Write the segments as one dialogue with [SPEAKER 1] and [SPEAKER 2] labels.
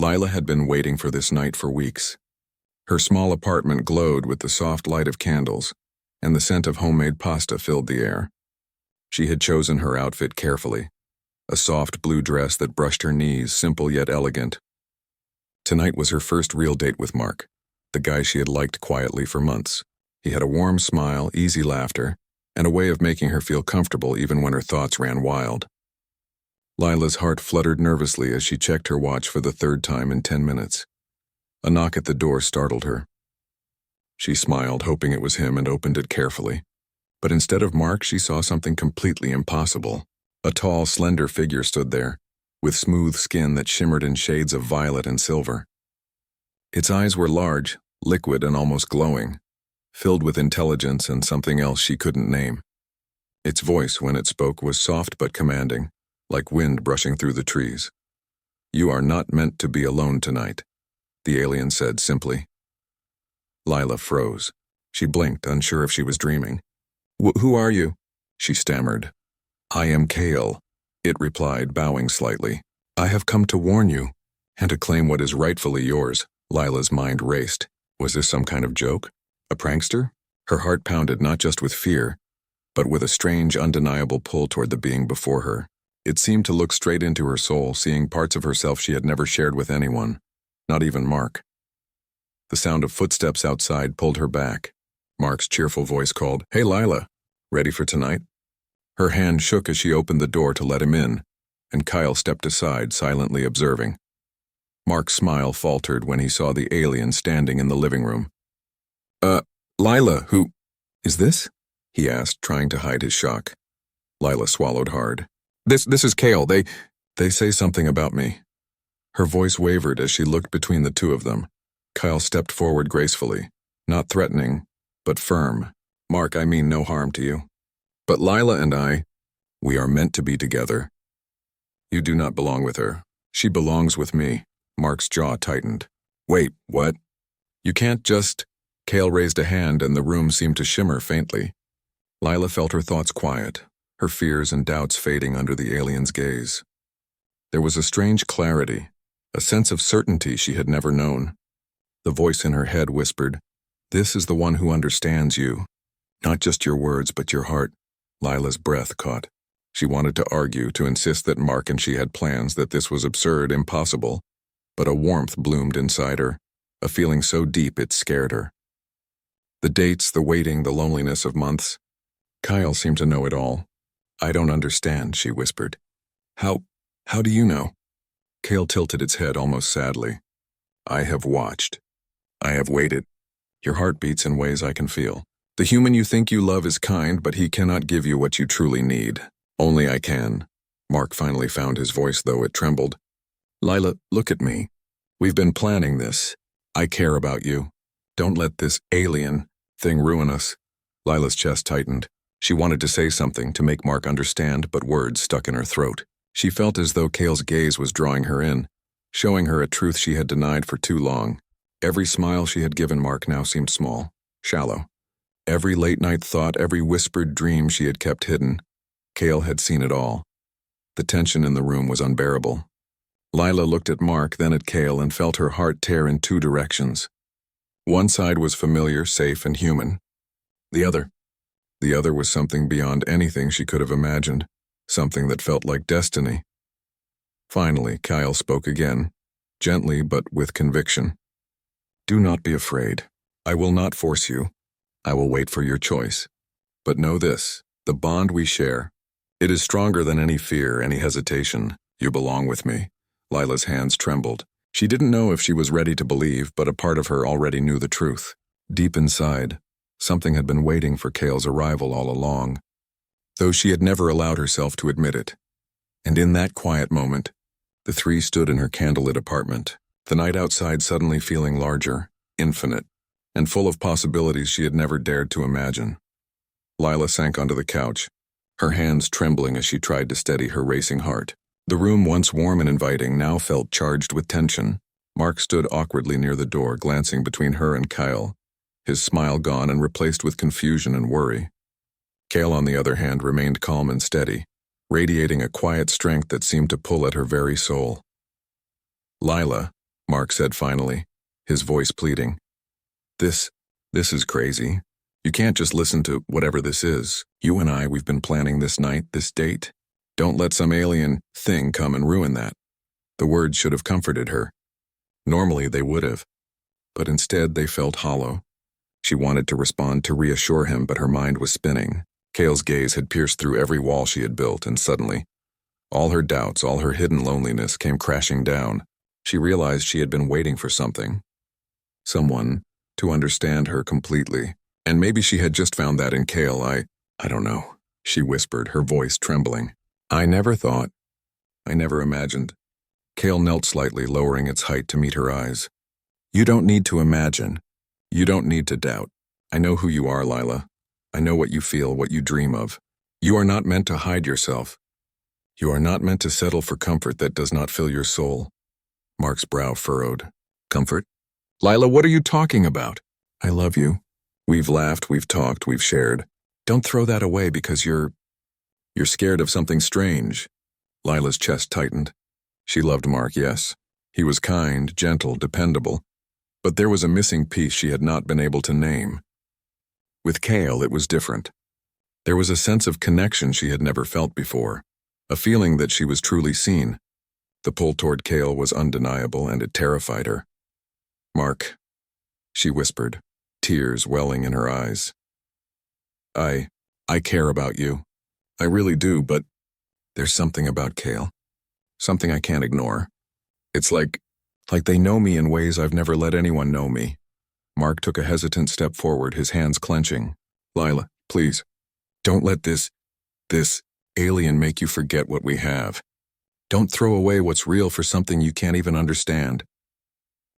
[SPEAKER 1] Lila had been waiting for this night for weeks. Her small apartment glowed with the soft light of candles, and the scent of homemade pasta filled the air. She had chosen her outfit carefully, a soft blue dress that brushed her knees, simple yet elegant. Tonight was her first real date with Mark, the guy she had liked quietly for months. He had a warm smile, easy laughter, and a way of making her feel comfortable even when her thoughts ran wild. Lila's heart fluttered nervously as she checked her watch for the third time in 10 minutes. A knock at the door startled her. She smiled, hoping it was him, and opened it carefully. But instead of Mark, she saw something completely impossible. A tall, slender figure stood there, with smooth skin that shimmered in shades of violet and silver. Its eyes were large, liquid, and almost glowing, filled with intelligence and something else she couldn't name. Its voice, when it spoke, was soft but commanding, like wind brushing through the trees. "You are not meant to be alone tonight," the alien said simply. Lila froze. She blinked, unsure if she was dreaming. Who are you?" she stammered. "I am Kale," it replied, bowing slightly. "I have come to warn you, and to claim what is rightfully yours." Lila's mind raced. Was this some kind of joke? A prankster? Her heart pounded not just with fear, but with a strange, undeniable pull toward the being before her. It seemed to look straight into her soul, seeing parts of herself she had never shared with anyone, not even Mark. The sound of footsteps outside pulled her back. Mark's cheerful voice called, "Hey Lila, ready for tonight?" Her hand shook as she opened the door to let him in, and Kyle stepped aside, silently observing. Mark's smile faltered when he saw the alien standing in the living room. Lila, who is this?" he asked, trying to hide his shock. Lila swallowed hard. This is Kale. They say something about me." Her voice wavered as she looked between the two of them. Kyle stepped forward gracefully, not threatening, but firm. "Mark, I mean no harm to you. But Lila and we are meant to be together. You do not belong with her. She belongs with me." Mark's jaw tightened. "Wait, what? You can't just—" Kale raised a hand and the room seemed to shimmer faintly. Lila felt her thoughts quiet, her fears and doubts fading under the alien's gaze. There was a strange clarity, a sense of certainty she had never known. The voice in her head whispered, "This is the one who understands you. Not just your words, but your heart." Lila's breath caught. She wanted to argue, to insist that Mark and she had plans, that this was absurd, impossible. But a warmth bloomed inside her, a feeling so deep it scared her. The dates, the waiting, the loneliness of months. Kyle seemed to know it all. "I don't understand," she whispered. How do you know?" Kale tilted its head almost sadly. "I have watched. I have waited. Your heart beats in ways I can feel. The human you think you love is kind, but he cannot give you what you truly need. Only I can." Mark finally found his voice, though it trembled. "Lila, look at me. We've been planning this. I care about you. Don't let this alien thing ruin us." Lila's chest tightened. She wanted to say something, to make Mark understand, but words stuck in her throat. She felt as though Kale's gaze was drawing her in, showing her a truth she had denied for too long. Every smile she had given Mark now seemed small, shallow. Every late-night thought, every whispered dream she had kept hidden. Kale had seen it all. The tension in the room was unbearable. Lila looked at Mark, then at Kale, and felt her heart tear in two directions. One side was familiar, safe, and human. The other was something beyond anything she could have imagined, something that felt like destiny. Finally, Kyle spoke again, gently but with conviction. "Do not be afraid. I will not force you. I will wait for your choice. But know this, the bond we share, it is stronger than any fear, any hesitation. You belong with me." Lila's hands trembled. She didn't know if she was ready to believe, but a part of her already knew the truth. Deep inside, something had been waiting for Kale's arrival all along, though she had never allowed herself to admit it. And in that quiet moment, the three stood in her candlelit apartment, the night outside suddenly feeling larger, infinite, and full of possibilities she had never dared to imagine. Lila sank onto the couch, her hands trembling as she tried to steady her racing heart. The room, once warm and inviting, now felt charged with tension. Mark stood awkwardly near the door, glancing between her and Kyle, his smile gone and replaced with confusion and worry. Kale, on the other hand, remained calm and steady, radiating a quiet strength that seemed to pull at her very soul. "Lila," Mark said finally, his voice pleading. This is crazy. You can't just listen to whatever this is. You and I, we've been planning this night, this date. Don't let some alien thing come and ruin that. The words should have comforted her. Normally they would have. But instead they felt hollow. She wanted to respond to reassure him, but her mind was spinning. Kale's gaze had pierced through every wall she had built, and suddenly, all her doubts, all her hidden loneliness came crashing down. She realized she had been waiting for something. Someone to understand her completely. And maybe she had just found that in Kale. I don't know, she whispered, her voice trembling. I never imagined. Kale knelt slightly, lowering its height to meet her eyes. You don't need to imagine. You don't need to doubt. I know who you are, Lila. I know what you feel, what you dream of. You are not meant to hide yourself. You are not meant to settle for comfort that does not fill your soul. Mark's brow furrowed. Comfort? Lila, what are you talking about? I love you. We've laughed, we've talked, we've shared. Don't throw that away because you're scared of something strange. Lila's chest tightened. She loved Mark, yes. He was kind, gentle, dependable. But there was a missing piece she had not been able to name. With Kale, it was different. There was a sense of connection she had never felt before, a feeling that she was truly seen. The pull toward Kale was undeniable, and it terrified her. Mark, she whispered, tears welling in her eyes. I care about you. I really do, but there's something about Kale. Something I can't ignore. It's like they know me in ways I've never let anyone know me. Mark took a hesitant step forward, his hands clenching. Lila, please, don't let this alien make you forget what we have. Don't throw away what's real for something you can't even understand.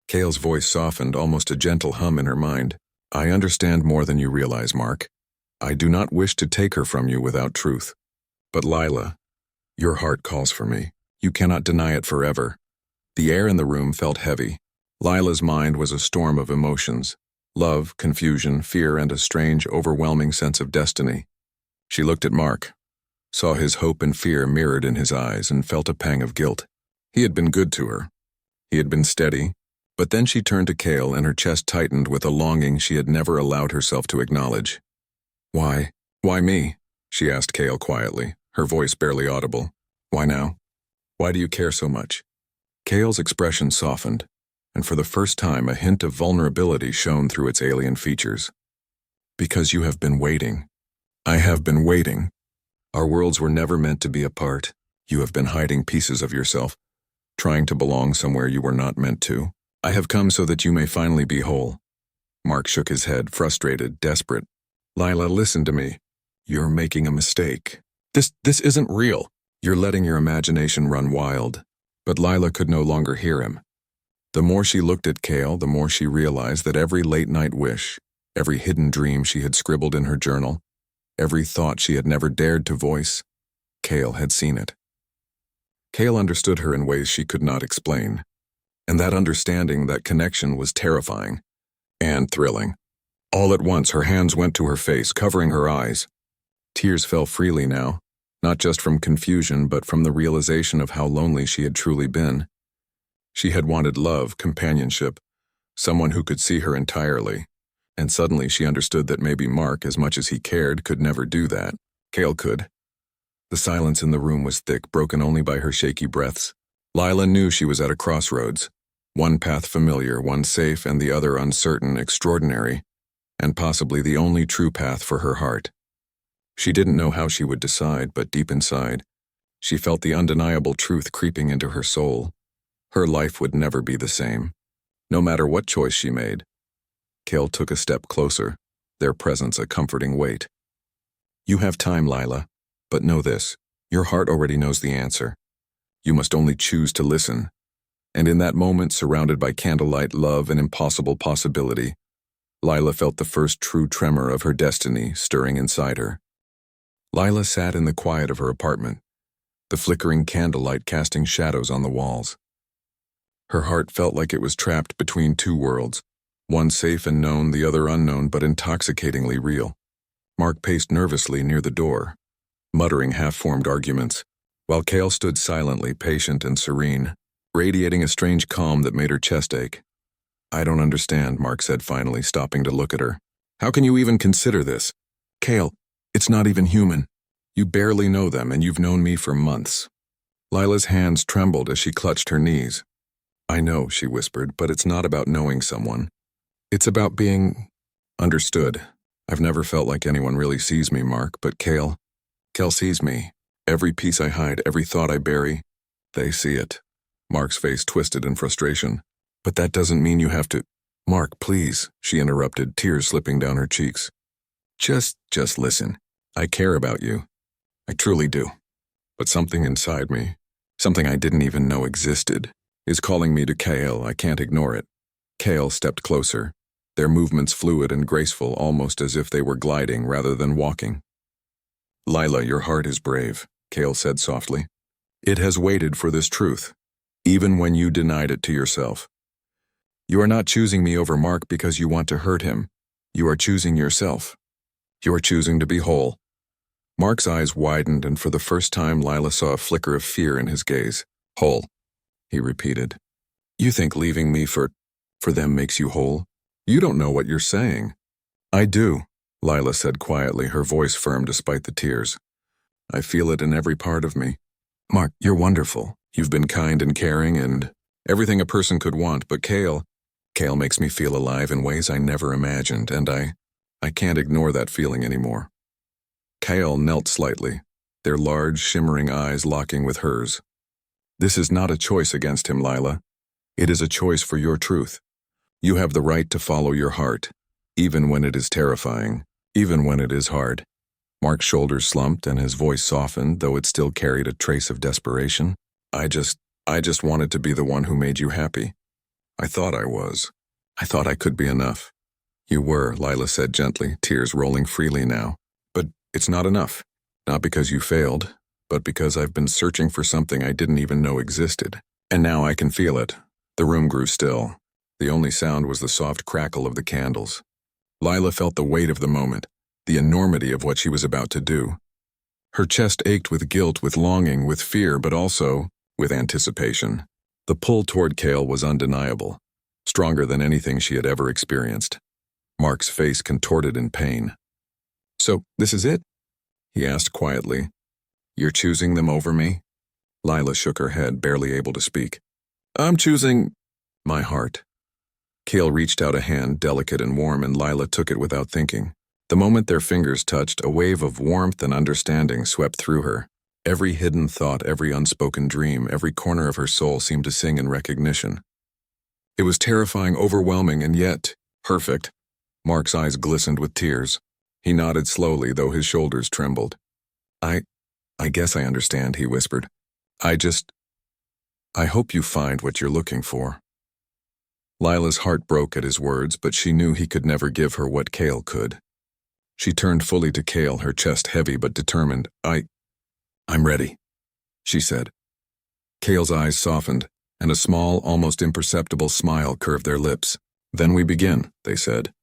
[SPEAKER 1] Kale's voice softened, almost a gentle hum in her mind. I understand more than you realize, Mark. I do not wish to take her from you without truth. But Lila, your heart calls for me. You cannot deny it forever. The air in the room felt heavy. Lila's mind was a storm of emotions. Love, confusion, fear, and a strange, overwhelming sense of destiny. She looked at Mark, saw his hope and fear mirrored in his eyes, and felt a pang of guilt. He had been good to her. He had been steady. But then she turned to Kale, and her chest tightened with a longing she had never allowed herself to acknowledge. Why? Why me? She asked Kale quietly, her voice barely audible. Why now? Why do you care so much? Kale's expression softened, and for the first time a hint of vulnerability shone through its alien features. Because you have been waiting. I have been waiting. Our worlds were never meant to be apart. You have been hiding pieces of yourself, trying to belong somewhere you were not meant to. I have come so that you may finally be whole. Mark shook his head, frustrated, desperate. Lila, listen to me. You're making a mistake. This isn't real. You're letting your imagination run wild. But Lila could no longer hear him. The more she looked at Kale, the more she realized that every late-night wish, every hidden dream she had scribbled in her journal, every thought she had never dared to voice, Kale had seen it. Kale understood her in ways she could not explain. And that understanding, that connection, was terrifying and thrilling. All at once, her hands went to her face, covering her eyes. Tears fell freely now, not just from confusion, but from the realization of how lonely she had truly been. She had wanted love, companionship, someone who could see her entirely. And suddenly she understood that maybe Mark, as much as he cared, could never do that. Kale could. The silence in the room was thick, broken only by her shaky breaths. Lila knew she was at a crossroads. One path familiar, one safe, and the other uncertain, extraordinary, and possibly the only true path for her heart. She didn't know how she would decide, but deep inside, she felt the undeniable truth creeping into her soul. Her life would never be the same, no matter what choice she made. Kale took a step closer, their presence a comforting weight. You have time, Lila, but know this, your heart already knows the answer. You must only choose to listen. And in that moment, surrounded by candlelight, love, and impossible possibility, Lila felt the first true tremor of her destiny stirring inside her. Lila sat in the quiet of her apartment, the flickering candlelight casting shadows on the walls. Her heart felt like it was trapped between two worlds, one safe and known, the other unknown but intoxicatingly real. Mark paced nervously near the door, muttering half-formed arguments, while Kale stood silently, patient and serene. radiating a strange calm that made her chest ache. "I don't understand," Mark said finally, stopping to look at her. "How can you even consider this? Cale, it's not even human. You barely know them, and you've known me for months." Lila's hands trembled as she clutched her knees. "I know," she whispered, "but it's not about knowing someone. It's about being understood. I've never felt like anyone really sees me, Mark, but Cale sees me. Every piece I hide, every thought I bury, they see it." Mark's face twisted in frustration. "But that doesn't mean you have to—" "Mark, please," she interrupted, tears slipping down her cheeks. Just listen. I care about you. I truly do. But something inside me, something I didn't even know existed, is calling me to Cale. I can't ignore it." Cale stepped closer, their movements fluid and graceful, almost as if they were gliding rather than walking. "Lila, your heart is brave," Cale said softly. "It has waited for this truth, even when you denied it to yourself. You are not choosing me over Mark because you want to hurt him. You are choosing yourself. You are choosing to be whole." Mark's eyes widened, and for the first time Lila saw a flicker of fear in his gaze. "Whole," he repeated. "You think leaving me for them makes you whole? You don't know what you're saying." "I do," Lila said quietly, her voice firm despite the tears. "I feel it in every part of me. Mark, you're wonderful. You've been kind and caring and everything a person could want, but Cale makes me feel alive in ways I never imagined, and I can't ignore that feeling anymore." Cale knelt slightly, their large, shimmering eyes locking with hers. "This is not a choice against him, Lila. It is a choice for your truth. You have the right to follow your heart, even when it is terrifying, even when it is hard." Mark's shoulders slumped and his voice softened, though it still carried a trace of desperation. I just wanted to be the one who made you happy. I thought I was. I thought I could be enough." "You were," Lila said gently, tears rolling freely now. "But it's not enough. Not because you failed, but because I've been searching for something I didn't even know existed. And now I can feel it." The room grew still. The only sound was the soft crackle of the candles. Lila felt the weight of the moment, the enormity of what she was about to do. Her chest ached with guilt, with longing, with fear, but also with anticipation. The pull toward Cale was undeniable, stronger than anything she had ever experienced. Mark's face contorted in pain. "So, this is it?" he asked quietly. "You're choosing them over me?" Lila shook her head, barely able to speak. "I'm choosing my heart." Cale reached out a hand, delicate and warm, and Lila took it without thinking. The moment their fingers touched, a wave of warmth and understanding swept through her. Every hidden thought, every unspoken dream, every corner of her soul seemed to sing in recognition. It was terrifying, overwhelming, and yet perfect. Mark's eyes glistened with tears. He nodded slowly, though his shoulders trembled. I guess I understand," he whispered. I hope you find what you're looking for." Lila's heart broke at his words, but she knew he could never give her what Cale could. She turned fully to Cale, her chest heavy but determined. I'm ready," she said. Cale's eyes softened, and a small, almost imperceptible smile curved their lips. "Then we begin," they said,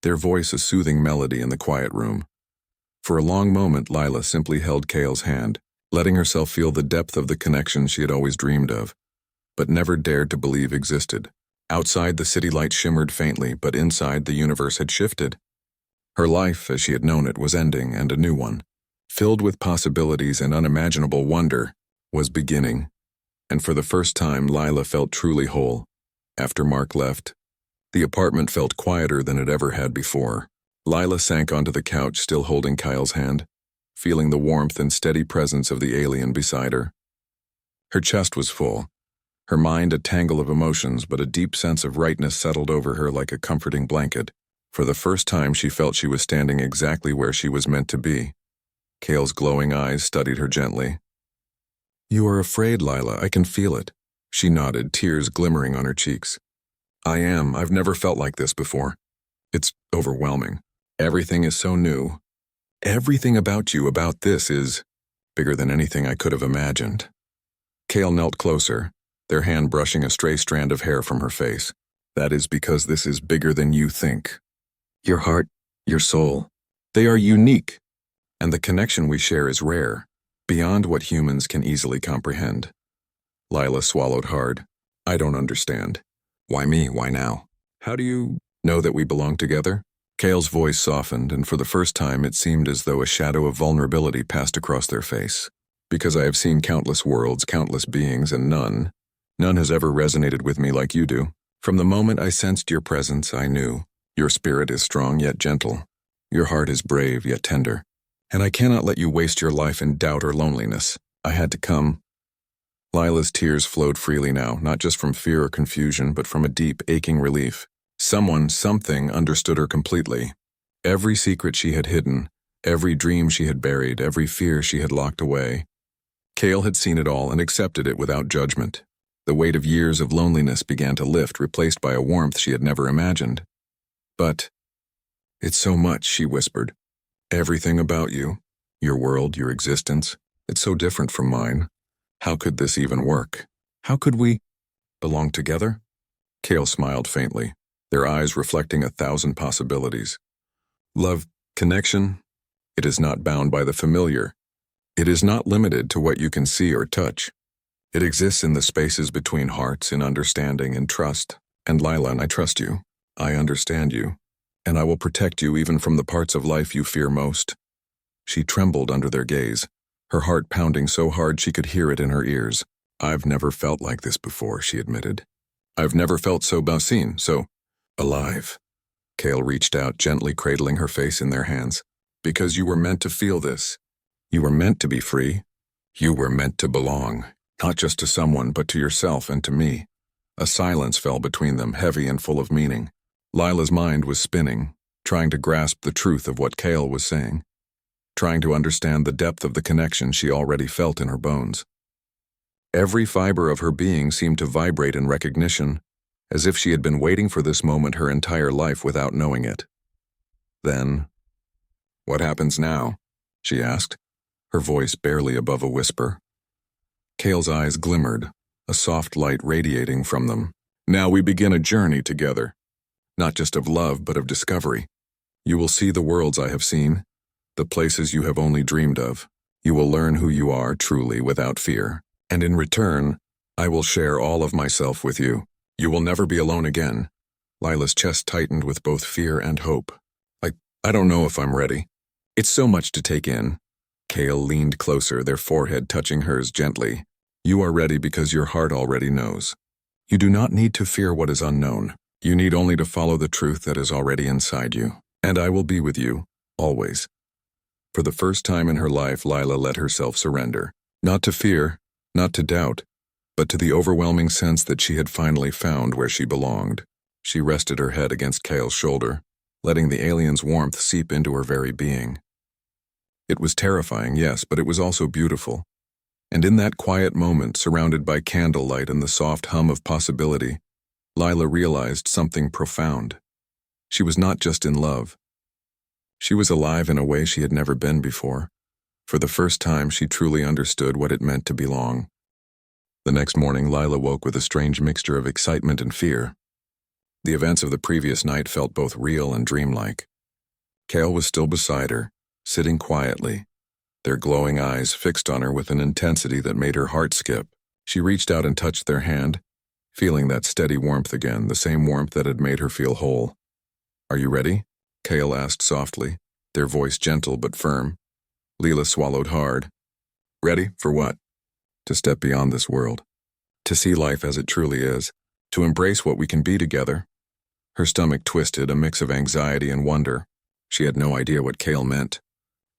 [SPEAKER 1] their voice a soothing melody in the quiet room. For a long moment, Lila simply held Cale's hand, letting herself feel the depth of the connection she had always dreamed of, but never dared to believe existed. Outside, the city light shimmered faintly, but inside, the universe had shifted. Her life, as she had known it, was ending, and a new one, filled with possibilities and unimaginable wonder, was beginning. And for the first time, Lila felt truly whole. After Mark left, the apartment felt quieter than it ever had before. Lila sank onto the couch, still holding Kyle's hand, feeling the warmth and steady presence of the alien beside her. Her chest was full, her mind a tangle of emotions, but a deep sense of rightness settled over her like a comforting blanket. For the first time, she felt she was standing exactly where she was meant to be. Cale's glowing eyes studied her gently. "You are afraid, Lila, I can feel it." She nodded, tears glimmering on her cheeks. "I am. I've never felt like this before. It's overwhelming. Everything is so new. Everything about you, about this, is bigger than anything I could have imagined." Cale knelt closer, their hand brushing a stray strand of hair from her face. "That is because this is bigger than you think. Your heart, your soul, they are unique, and the connection we share is rare, beyond what humans can easily comprehend." Lila swallowed hard, I don't understand. Why me? Why now? How do you know that we belong together? Kale's voice softened, and for the first time it seemed as though a shadow of vulnerability passed across their face. Because I have seen countless worlds, countless beings, and none has ever resonated with me like you do. From the moment I sensed your presence, I knew. Your spirit is strong yet gentle. Your heart is brave yet tender. And I cannot let you waste your life in doubt or loneliness. I had to come. Lila's tears flowed freely now, not just from fear or confusion, but from a deep, aching relief. Something understood her completely. Every secret she had hidden, every dream she had buried, every fear she had locked away. Kale had seen it all and accepted it without judgment. The weight of years of loneliness began to lift, replaced by a warmth she had never imagined. But, "It's so much," she whispered. "Everything about you, your world, your existence, it's so different from mine. How could this even work? How could we belong together?" Kale smiled faintly, their eyes reflecting 1,000 possibilities. Love, connection, it is not bound by the familiar. It is not limited to what you can see or touch. It exists in the spaces between hearts, in understanding and trust. And Lila, I trust you. I understand you. And I will protect you even from the parts of life you fear most. She trembled under their gaze, her heart pounding so hard she could hear it in her ears. "I've never felt like this before," she admitted. "I've never felt so seen, so alive." Kale reached out, gently cradling her face in their hands. "Because you were meant to feel this. You were meant to be free. You were meant to belong, not just to someone, but to yourself and to me." A silence fell between them, heavy and full of meaning. Lila's mind was spinning, trying to grasp the truth of what Kale was saying, trying to understand the depth of the connection she already felt in her bones. Every fiber of her being seemed to vibrate in recognition, as if she had been waiting for this moment her entire life without knowing it. Then, "What happens now?" she asked, her voice barely above a whisper. Kale's eyes glimmered, a soft light radiating from them. "Now we begin a journey together, not just of love but of discovery. You will see the worlds I have seen, the places you have only dreamed of. You will learn who you are truly without fear. And in return, I will share all of myself with you. You will never be alone again." Lila's chest tightened with both fear and hope. I don't know if I'm ready. It's so much to take in." Kale leaned closer, their forehead touching hers gently. "You are ready because your heart already knows. You do not need to fear what is unknown. You need only to follow the truth that is already inside you. And I will be with you, always." For the first time in her life, Lila let herself surrender. Not to fear, not to doubt, but to the overwhelming sense that she had finally found where she belonged. She rested her head against Kale's shoulder, letting the alien's warmth seep into her very being. It was terrifying, yes, but it was also beautiful. And in that quiet moment, surrounded by candlelight and the soft hum of possibility, Lila realized something profound. She was not just in love. She was alive in a way she had never been before. For the first time, she truly understood what it meant to belong. The next morning, Lila woke with a strange mixture of excitement and fear. The events of the previous night felt both real and dreamlike. Kale was still beside her, sitting quietly, their glowing eyes fixed on her with an intensity that made her heart skip. She reached out and touched their hand, feeling that steady warmth again, the same warmth that had made her feel whole. "Are you ready?" Kale asked softly, their voice gentle but firm. Lila swallowed hard. "Ready? For what?" "To step beyond this world. To see life as it truly is. To embrace what we can be together." Her stomach twisted, a mix of anxiety and wonder. She had no idea what Kale meant.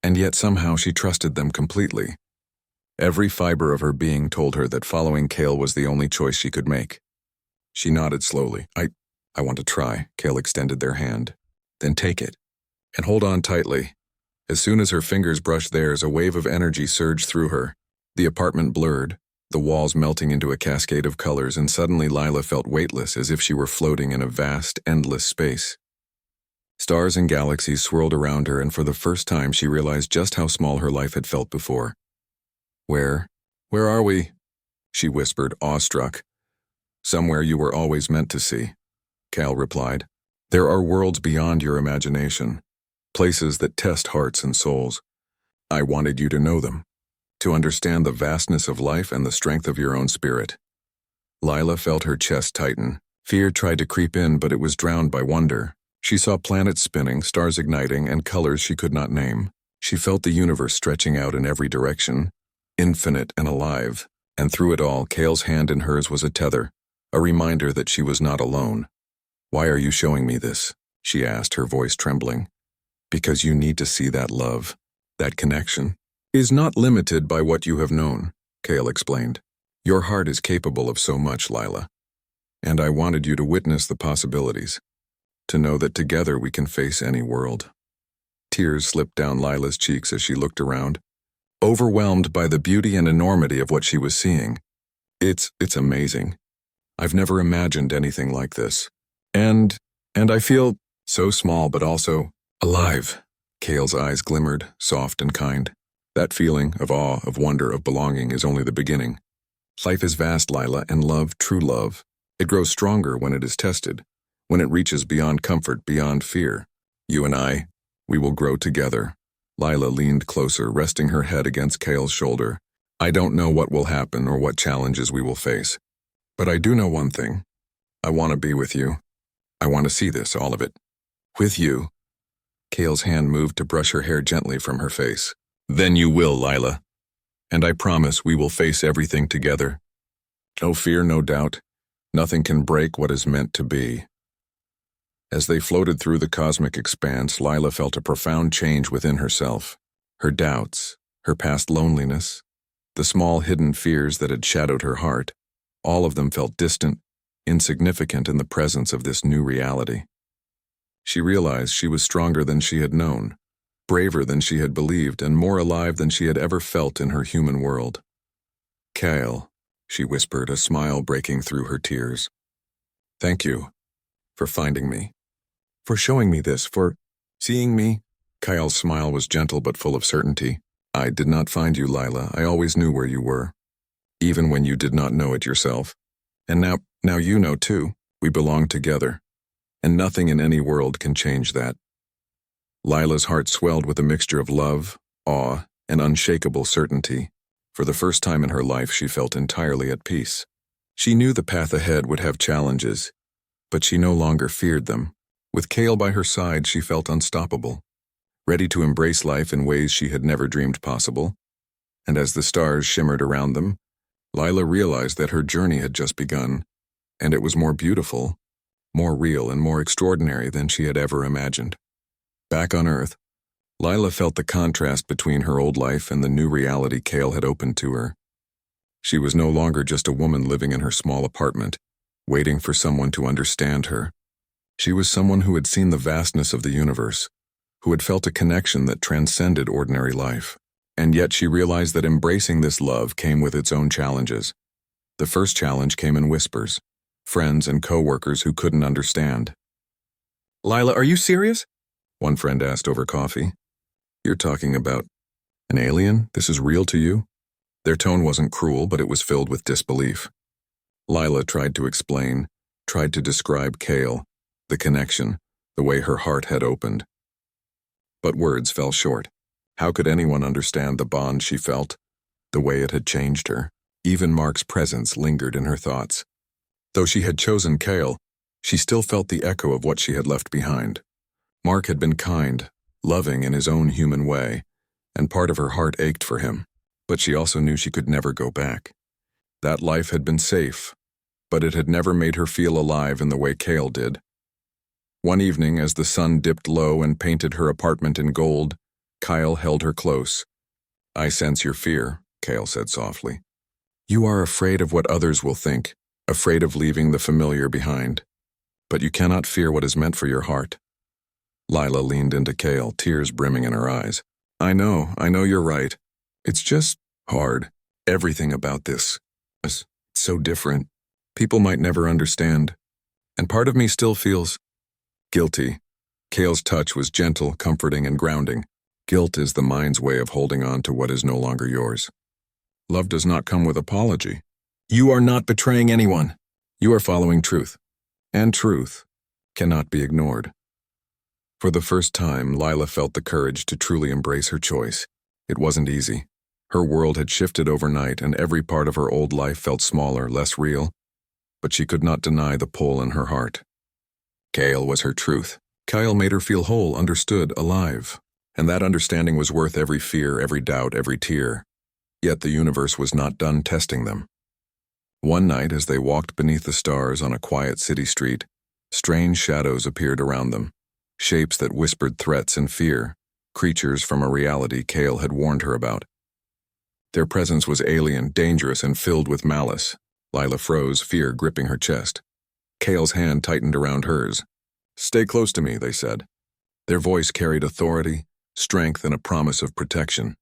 [SPEAKER 1] And yet somehow she trusted them completely. Every fiber of her being told her that following Kale was the only choice she could make. She nodded slowly. I want to try." Kale extended their hand. "Then take it. And hold on tightly." As soon as her fingers brushed theirs, a wave of energy surged through her. The apartment blurred, the walls melting into a cascade of colors, and suddenly Lila felt weightless, as if she were floating in a vast, endless space. Stars and galaxies swirled around her, and for the first time she realized just how small her life had felt before. Where are we?" she whispered, awestruck. "Somewhere you were always meant to see," Kale replied. "There are worlds beyond your imagination, places that test hearts and souls. I wanted you to know them, to understand the vastness of life and the strength of your own spirit." Lila felt her chest tighten. Fear tried to creep in, but it was drowned by wonder. She saw planets spinning, stars igniting, and colors she could not name. She felt the universe stretching out in every direction, infinite and alive. And through it all, Kale's hand in hers was a tether, a reminder that she was not alone. "Why are you showing me this?" she asked, her voice trembling. "Because you need to see that love, that connection, is not limited by what you have known," Kale explained. "Your heart is capable of so much, Lila. And I wanted you to witness the possibilities, to know that together we can face any world." Tears slipped down Lila's cheeks as she looked around, overwhelmed by the beauty and enormity of what she was seeing. It's amazing. I've never imagined anything like this. And I feel so small but also alive." Kale's eyes glimmered, soft and kind. "That feeling of awe, of wonder, of belonging is only the beginning. Life is vast, Lila, and love, true love, it grows stronger when it is tested, when it reaches beyond comfort, beyond fear. You and I, we will grow together." Lila leaned closer, resting her head against Kale's shoulder. "I don't know what will happen or what challenges we will face, but I do know one thing. I want to be with you. I want to see this, all of it. With you." Kale's hand moved to brush her hair gently from her face. "Then you will, Lila. And I promise we will face everything together. No fear, no doubt. Nothing can break what is meant to be." As they floated through the cosmic expanse, Lila felt a profound change within herself. Her doubts, her past loneliness, the small hidden fears that had shadowed her heart, all of them felt distant, insignificant in the presence of this new reality. She realized she was stronger than she had known, braver than she had believed, and more alive than she had ever felt in her human world. "Kale," she whispered, a smile breaking through her tears. "Thank you for finding me, for showing me this, for seeing me." Kyle's smile was gentle but full of certainty. "I did not find you, Lila. I always knew where you were, even when you did not know it yourself. And now you know too. We belong together, and nothing in any world can change that." Lila's heart swelled with a mixture of love, awe, and unshakable certainty. For the first time in her life, she felt entirely at peace. She knew the path ahead would have challenges, but she no longer feared them. With Kale by her side, she felt unstoppable, ready to embrace life in ways she had never dreamed possible. And as the stars shimmered around them, Lila realized that her journey had just begun, and it was more beautiful, more real, and more extraordinary than she had ever imagined. Back on Earth, Lila felt the contrast between her old life and the new reality Kale had opened to her. She was no longer just a woman living in her small apartment, waiting for someone to understand her. She was someone who had seen the vastness of the universe, who had felt a connection that transcended ordinary life. And yet she realized that embracing this love came with its own challenges. The first challenge came in whispers, friends and co-workers who couldn't understand. "Lila, are you serious?" one friend asked over coffee. "You're talking about an alien? This is real to you?" Their tone wasn't cruel, but it was filled with disbelief. Lila tried to explain, tried to describe Kale, the connection, the way her heart had opened. But words fell short. How could anyone understand the bond she felt, the way it had changed her? Even Mark's presence lingered in her thoughts. Though she had chosen Kale, she still felt the echo of what she had left behind. Mark had been kind, loving in his own human way, and part of her heart ached for him. But she also knew she could never go back. That life had been safe, but it had never made her feel alive in the way Kale did. One evening, as the sun dipped low and painted her apartment in gold, Kyle held her close. "I sense your fear," Kale said softly. "You are afraid of what others will think, afraid of leaving the familiar behind. But you cannot fear what is meant for your heart." Lila leaned into Kale, tears brimming in her eyes. I know you're right. It's just hard. Everything about this is so different. People might never understand. And part of me still feels guilty." Kale's touch was gentle, comforting, and grounding. Guilt is the mind's way of holding on to what is no longer yours. Love does not come with apology. You are not betraying anyone. You are following truth. And truth cannot be ignored. For the first time, Lila felt the courage to truly embrace her choice. It wasn't easy. Her world had shifted overnight, and every part of her old life felt smaller, less real. but she could not deny the pull in her heart. Kale was her truth. Kyle made her feel whole, understood, alive. And that understanding was worth every fear, every doubt, every tear. Yet the universe was not done testing them. One night, as they walked beneath the stars on a quiet city street, strange shadows appeared around them, shapes that whispered threats and fear, creatures from a reality Kale had warned her about. Their presence was alien, dangerous, and filled with malice. Lila froze, fear gripping her chest. Kale's hand tightened around hers. "Stay close to me," they said. Their voice carried authority, strength, and a promise of protection.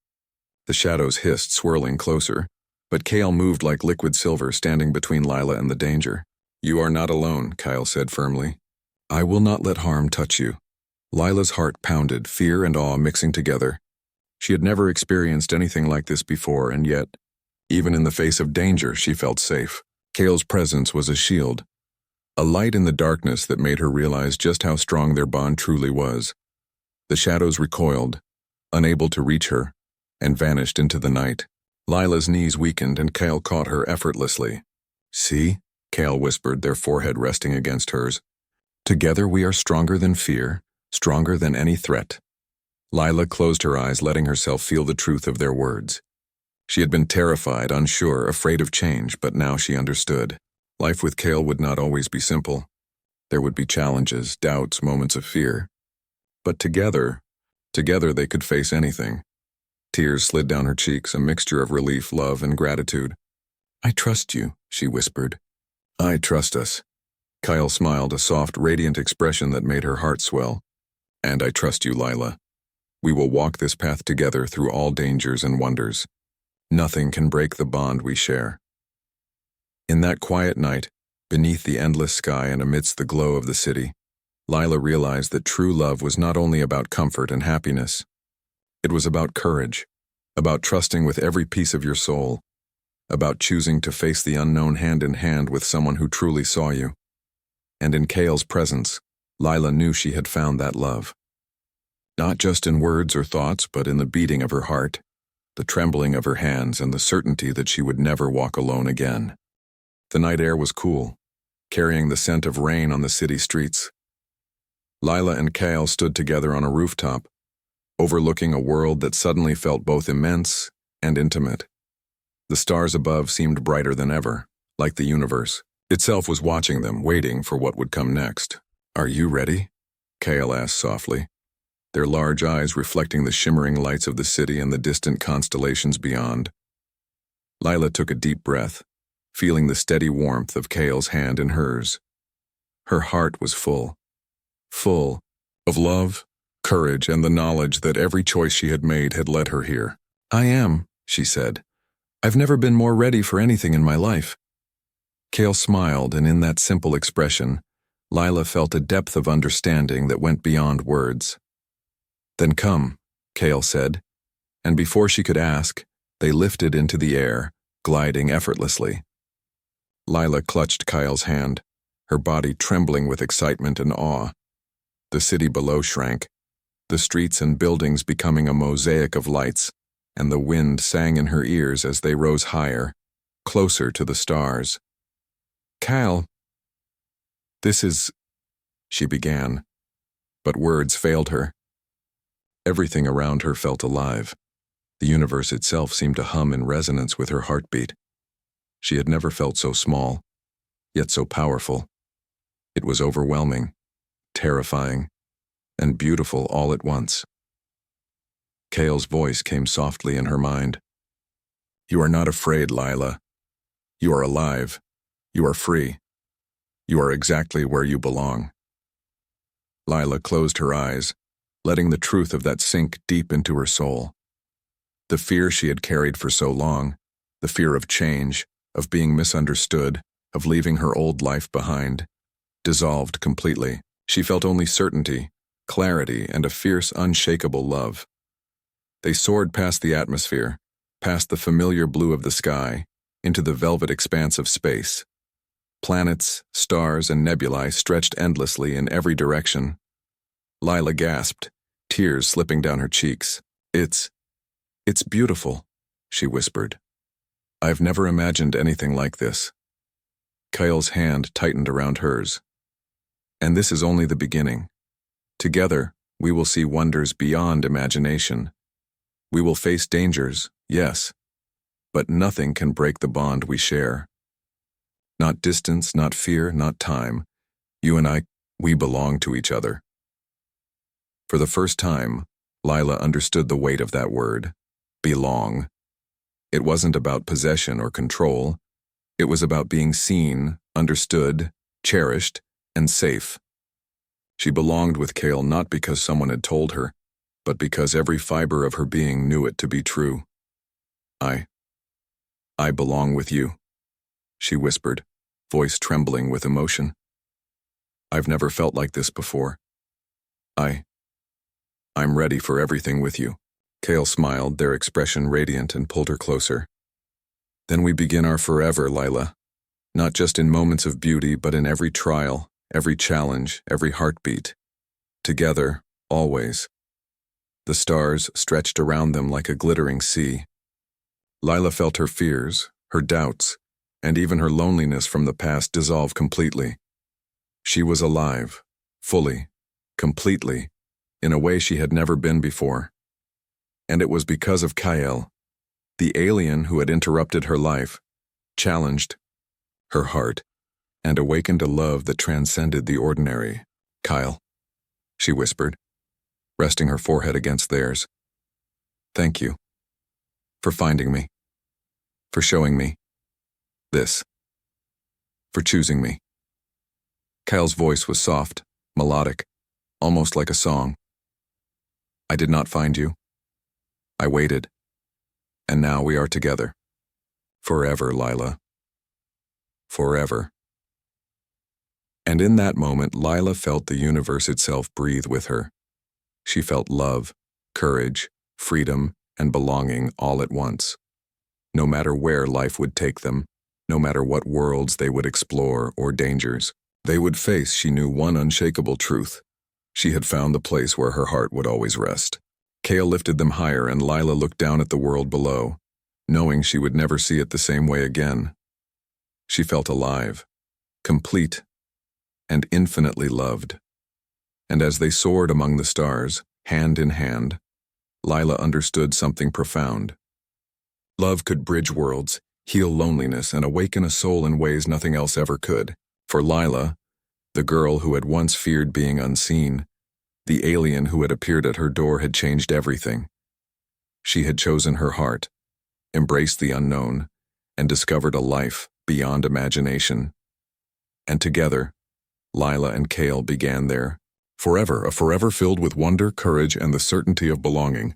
[SPEAKER 1] The shadows hissed, swirling closer, but Kale moved like liquid silver, standing between Lila and the danger. "You are not alone," Kyle said firmly. "I will not let harm touch you." Lila's heart pounded, fear and awe mixing together. She had never experienced anything like this before, and yet, even in the face of danger, she felt safe. Kale's presence was a shield, a light in the darkness that made her realize just how strong their bond truly was. The shadows recoiled, unable to reach her, and vanished into the night. Lila's knees weakened and Kale caught her effortlessly. "See?" Kale whispered, their forehead resting against hers. "Together we are stronger than fear, stronger than any threat." Lila closed her eyes, letting herself feel the truth of their words. She had been terrified, unsure, afraid of change, but now she understood. Life with Kale would not always be simple. There would be challenges, doubts, moments of fear. But together they could face anything. Tears slid down her cheeks, a mixture of relief, love, and gratitude. "I trust you," she whispered. "I trust us." Kyle smiled, a soft, radiant expression that made her heart swell. "And I trust you, Lila. We will walk this path together through all dangers and wonders. Nothing can break the bond we share." In that quiet night, beneath the endless sky and amidst the glow of the city, Lila realized that true love was not only about comfort and happiness. It was about courage, about trusting with every piece of your soul, about choosing to face the unknown hand in hand with someone who truly saw you. And in Kale's presence, Lila knew she had found that love. Not just in words or thoughts, but in the beating of her heart, the trembling of her hands, and the certainty that she would never walk alone again. The night air was cool, carrying the scent of rain on the city streets. Lila and Kale stood together on a rooftop, overlooking a world that suddenly felt both immense and intimate. The stars above seemed brighter than ever, like the universe itself was watching them, waiting for what would come next. "Are you ready?" Kale asked softly, their large eyes reflecting the shimmering lights of the city and the distant constellations beyond. Lila took a deep breath, feeling the steady warmth of Kale's hand in hers. Her heart was full of love, courage, and the knowledge that every choice she had made had led her here. "I am," she said. "I've never been more ready for anything in my life." Kale smiled, and in that simple expression, Lila felt a depth of understanding that went beyond words. "Then come," Kale said, and before she could ask, they lifted into the air, gliding effortlessly. Lila clutched Kyle's hand, her body trembling with excitement and awe. The city below shrank, the streets and buildings becoming a mosaic of lights, and the wind sang in her ears as they rose higher, closer to the stars. "Kyle, this is—" she began, but words failed her. Everything around her felt alive. The universe itself seemed to hum in resonance with her heartbeat. She had never felt so small, yet so powerful. It was overwhelming, terrifying, and beautiful all at once. Kale's voice came softly in her mind. "You are not afraid, Lila. You are alive. You are free. You are exactly where you belong." Lila closed her eyes, letting the truth of that sink deep into her soul. The fear she had carried for so long, the fear of change, of being misunderstood, of leaving her old life behind, dissolved completely. She felt only certainty, clarity, and a fierce, unshakable love. They soared past the atmosphere, past the familiar blue of the sky, into the velvet expanse of space. Planets, stars, and nebulae stretched endlessly in every direction. Lila gasped, tears slipping down her cheeks. It's beautiful," she whispered. "I've never imagined anything like this." Kyle's hand tightened around hers. And this is only the beginning. Together, we will see wonders beyond imagination. We will face dangers, yes, but nothing can break the bond we share. Not distance, not fear, not time. You and I, we belong to each other. For the first time, Lila understood the weight of that word, belong. It wasn't about possession or control. It was about being seen, understood, cherished, and safe. She belonged with Kale not because someone had told her, but because every fiber of her being knew it to be true. I belong with you, she whispered, voice trembling with emotion. I've never felt like this before. I'm ready for everything with you. Kale smiled, their expression radiant, and pulled her closer. Then we begin our forever, Lila. Not just in moments of beauty, but in every trial, every challenge, every heartbeat. Together, always. The stars stretched around them like a glittering sea. Lila felt her fears, her doubts, and even her loneliness from the past dissolve completely. She was alive, fully, completely, in a way she had never been before. And it was because of Kyle, the alien who had interrupted her life, challenged her heart, and awakened a love that transcended the ordinary. Kyle, she whispered, resting her forehead against theirs. Thank you. For finding me. For showing me. This. For choosing me. Kyle's voice was soft, melodic, almost like a song. I did not find you. I waited. And now we are together. Forever, Lila. Forever. And in that moment, Lila felt the universe itself breathe with her. She felt love, courage, freedom, and belonging all at once. No matter where life would take them, no matter what worlds they would explore or dangers they would face, she knew one unshakable truth. She had found the place where her heart would always rest. Kale lifted them higher, and Lila looked down at the world below, knowing she would never see it the same way again. She felt alive, complete, and infinitely loved. And as they soared among the stars, hand in hand, Lila understood something profound. Love could bridge worlds, heal loneliness, and awaken a soul in ways nothing else ever could. For Lila, the girl who had once feared being unseen, the alien who had appeared at her door had changed everything. She had chosen her heart, embraced the unknown, and discovered a life beyond imagination. And together, Lila and Kale began their forever, a forever filled with wonder, courage, and the certainty of belonging.